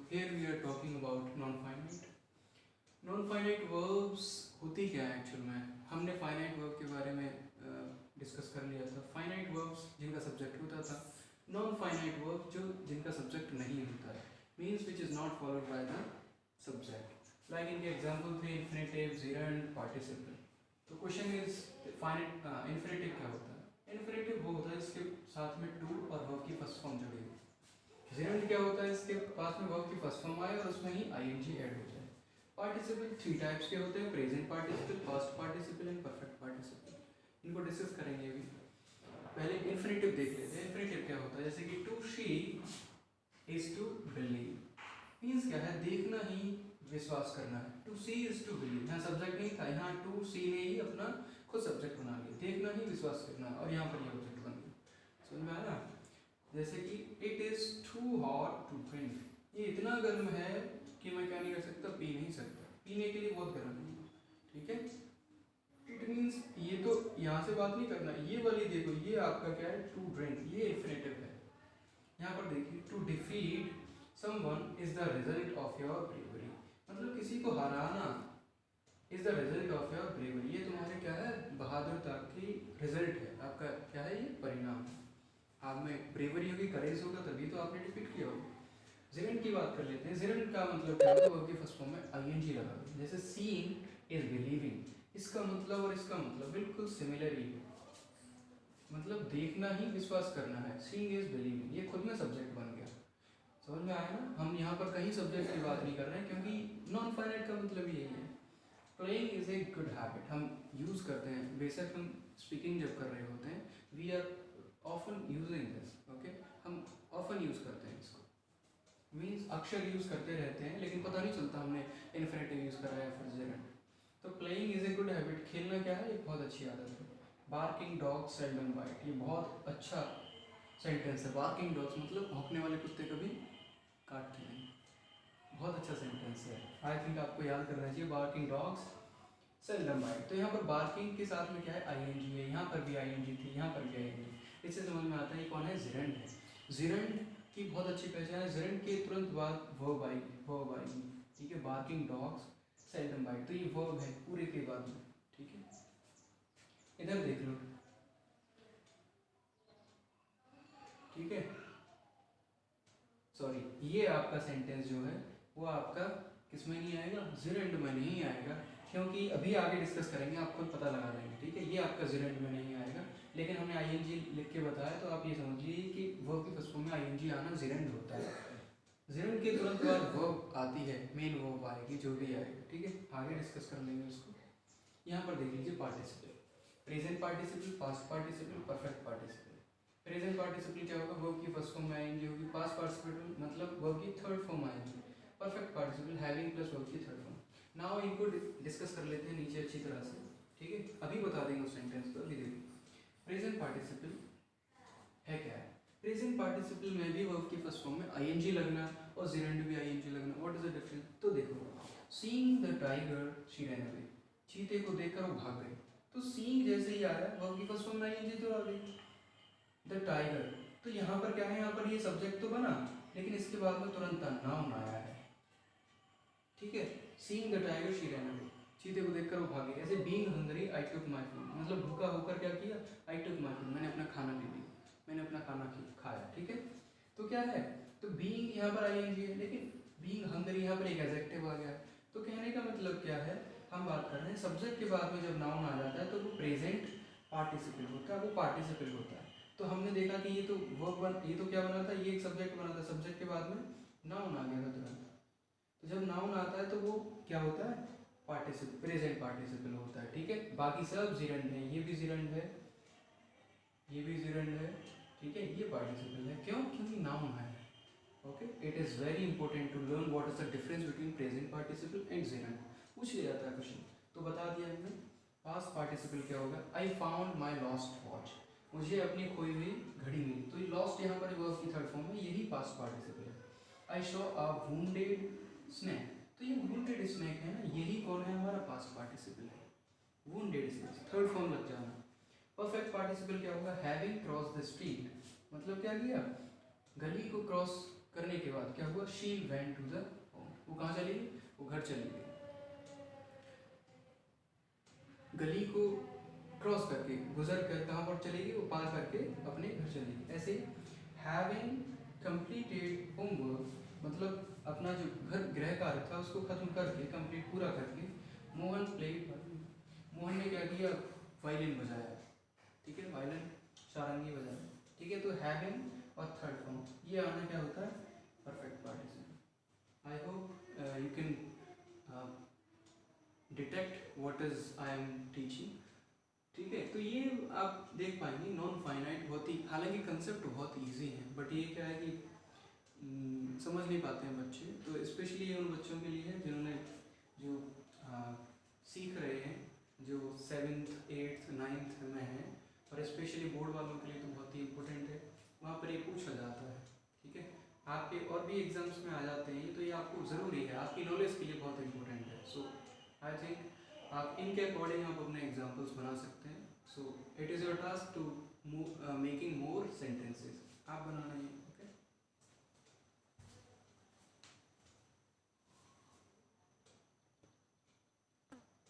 here we are talking about non-finite. Non-finite verbs होती क्या है एक्चुअल में? हमने फाइनाइट वर्ब के बारे में डिस्कस कर लिया था. फाइनाइट वर्ब्स जिनका सब्जेक्ट होता था, नॉन फाइनाइट वर्ब जो जिनका सब्जेक्ट नहीं होता है, means which is not followed by the subject. Like इनके एग्जाम्पल थे इन्फिनेटिव, जेरंड, पार्टिसिपल. तो क्वेश्चन इज फाइनाइट इन्फिनेटिव क्या होता है? इन्फिनेटिव वो होता है इसके साथ में टू और वर्ब की फर्स्ट फॉर्म जुड़ी हुई. जेरंड क्या होता है? इसके पास में वर्ब की फर्स्ट फॉर्म आए और उसमें ही आईएनजी ऐड हो जाए. पार्टिसिपल थ्री टाइप्स के होते हैं: present participle, past participle and perfect participle. इनको डिस्कस करेंगे अभी. पहले इन्फिनेटिव देख लेते हैं. इन्फिनेटिव क्या होता है? जैसे कि to see is to believe. Means क्या है? देखना ही विश्वास करना है. To see is to believe. यहाँ सब्जेक्ट नहीं था, यहाँ टू सी ने ही अपना खुद सब्जेक्ट बना लिया. देखना ही विश्वास करना है और यहाँ पर ये ऑब्जेक्ट बन गया. समझ में आया? जैसे कि it is too hot to drink. ये इतना गर्म है कि मैं क्या नहीं कर सकता, पी नहीं सकता. पीने के लिए बहुत गर्म है. ठीक है. इट मीन्स ये तो यहाँ से बात नहीं करना. ये वाली देखो, ये आपका क्या है? To drink. ये इन्फिनेटिव है. यहाँ पर देखिए, to defeat someone is the result of your bravery. मतलब किसी को हराना is the result of your bravery. ये तुम्हारे क्या है? बहादुरता की रिजल्ट है. आपका क्या है? ये परिणाम. आप में ब्रेवरी होगी, करेज होगा, तभी तो आपने डिफीट किया होगा. जेरंड की बात कर लेते हैं. जेरंड का मतलब क्या होता है? वर्ब की फर्स्ट फॉर्म में आईएनजी लगा दो. जैसे सीइंग इज बिलीविंग. इसका मतलब और इसका मतलब बिल्कुल सिमिलर ही है. मतलब देखना ही विश्वास करना है. सीइंग इज बिलीविंग, ये खुद में सब्जेक्ट बन गया. समझ में आया ना? हम यहाँ पर कहीं सब्जेक्ट की बात नहीं कर रहे हैं, क्योंकि नॉन फाइनाइट का मतलब यही है. Playing is a good habit हम यूज़ करते हैं. बेशक हम स्पीकिंग जब कर रहे होते हैं, we are often using this. Okay, हम ऑफन यूज़ करते हैं इसको. मीन्स अक्षर यूज़ करते रहते हैं, लेकिन पता नहीं चलता हमने इन्फिनेटिव यूज़ कर रहे हैं फिर जेरंड. तो playing is a good habit. खेलना क्या है? एक बहुत अच्छी आदत है. Barking dogs seldom bite. ये बहुत अच्छा सेंटेंस है. बार्किंग डॉग्स मतलब भौंकने वाले कुत्ते कभी काटते नहीं. बहुत अच्छा सेंटेंस है. आई थिंक आपको याद करना चाहिए. Barking dogs seldom bite. तो यहाँ पर बार्किंग के साथ में क्या है? आईएनजी है. यहाँ पर भी आईएनजी थी, यहाँ पर भी आईएनजी. इससे समझ में आता है ये कौन है? जेरंड है. जेरंड की बहुत अच्छी पहचान है. जेरंड के तुरंत बाद वर्ब आएगी. वर्ब आएगी. ठीक है. Barking dogs seldom bite. तो ये वर्ब है पूरे के बाद में. ठीक है. इधर देख लो. ठीक है. सॉरी, ये आपका सेंटेंस जो है वो आपका किस में नहीं आएगा? जेरंड में नहीं आएगा, क्योंकि अभी आगे डिस्कस करेंगे, आप खुद पता लगा लेंगे. ठीक है. ये आपका जेरंड में नहीं आएगा, लेकिन हमने आईएनजी लिख के बताया, तो आप ये समझिए कि वर्ब की फर्स्ट फॉर्म में आईएनजी आना जेरंड होता है. जेरंड के तुरंत बाद वर्ब आती है, मेन वर्ब आएगी, जो भी आएगी. ठीक है. आगे डिस्कस कर लेंगे उसको. यहाँ पर देख लीजिए participle. Present participle, past participle, perfect participle. Present participle क्या होगा? वर्ब की फर्स्ट फॉर्म में आएंगे होगी. पास्ट पार्टिसिपल मतलब वर्ब की थर्ड फॉर्म आएंगे. Perfect participle having plus verb की थर्ड फॉर्म. नाउ इनको डिस्कस कर लेते हैं नीचे अच्छी तरह से. ठीक है. अभी बता देंगे उस सेंटेंस को. अभी देखिए, प्रेजेंट पार्टिसिपल है क्या है? प्रेजेंट पार्टिसिपल में भी वर्ब की फर्स्ट फॉर्म में आईएनजी लगना और जेरंड भी आईएनजी लगना. What is the difference? तो देखो, seeing the tiger she ran away. चीते को देखकर वो भाग गई. तो सीइंग जैसे ही आया, वर्ब की फर्स्ट फॉर्म में आईएनजी तो आ गई. The tiger. तो यहाँ पर क्या है? यहाँ पर ये सब्जेक्ट तो बना, लेकिन इसके बाद में तुरंत नाउन आया है. ठीक है. Seeing the tiger she ran away. चीते को देखकर वो भागे. ऐसे being hungry I took my food. मतलब भूखा होकर क्या किया? आई टुक माय फूड. मैंने अपना खाना ले लिया, मैंने अपना खाना खाया. ठीक है. तो क्या है? तो बीइंग यहाँ पर आईएनजी है, लेकिन बीइंग हंग्री यहाँ पर एक एडजेक्टिव आ गया. तो कहने का मतलब क्या है? हम बात कर रहे हैं सब्जेक्ट के बाद में जब नाउन आ जाता है तो वो प्रेजेंट पार्टिसिपल होता है, वो पार्टिसिपल होता है. तो हमने देखा कि ये तो वर्ब ये तो क्या बना था? ये एक सब्जेक्ट बना था. सब्जेक्ट के बाद में नाउन आ गया था तुरंत. तो जब नाउन आता है तो वो क्या होता है? पार्टिसिपल, प्रेजेंट पार्टिसिपल होता है. ठीक है. बाकी सब जेरंड है. ये भी जेरंड है, ये भी जेरंड है. ठीक है. ये पार्टिसिपल है. क्यों? क्योंकि नाउन है. Okay. It is very important to learn what is the difference between present participle and gerund. पूछ लिया जाता है क्वेश्चन, तो बता दिया हमने. पास्ट पार्टिसिपल क्या होगा? I found my lost watch. मुझे अपनी खोई हुई घड़ी मिली. तो ये लॉस्ट यहाँ पर वर्ब की थर्ड फॉर्म में, यही पास्ट पार्टिसिपल है. आई शॉ अ वुंडेड स्नेक. तो ये वुंडेड स्नेक है ना, यही कौन है? हमारा पास्ट पार्टिसिपल है. वुंडेड स्नेक थर्ड फॉर्म लग जाना. परफेक्ट पार्टिसिपल क्या होगा? Having cross the street. मतलब क्या किया? गली को क्रॉस करने के बाद क्या हुआ, she went to the home, वो कहाँ चली गई, वो घर चली गई, गली को क्रॉस करके, गुजर कर कहाँ पर चली गई, वो पार करके अपने घर चली गई। ऐसे हैविंग कंप्लीटेड होमवर्क, मतलब अपना जो घर गृह कार्य था उसको खत्म करके, कंप्लीट पूरा करके, मोहन प्लेड, मोहन ने क्या किया, वायलिन बजाया, ठीक है, वायलिन सारंगी बजाया, ठीक है। तो हैविंग और थर्ड फॉर्म ये आना क्या होता है, perfect participle. I hope you can detect what is I am teaching, ठीक है। तो ये आप देख पाएंगे नॉन फाइनाइट बहुत ही, हालांकि कंसेप्ट बहुत इजी है, बट ये क्या है कि समझ नहीं पाते हैं बच्चे। तो स्पेशली ये उन बच्चों के लिए है जिन्होंने जो सीख रहे हैं, जो 7th 8th 9th में हैं, और स्पेशली बोर्ड वालों के लिए तो बहुत ही इम्पोर्टेंट है, वहाँ पर ये पूछा जाता है, ठीक है। आपके और भी एग्जाम्स में आ जाते हैं, तो ये आपको ज़रूरी है, आपकी नॉलेज के लिए बहुत इंपॉर्टेंट है। सो आई थिंक आप इनके अकॉर्डिंग आप अपने एग्जाम्पल्स बना सकते हैं। So it is your task to making more sentences, आप बनाना है।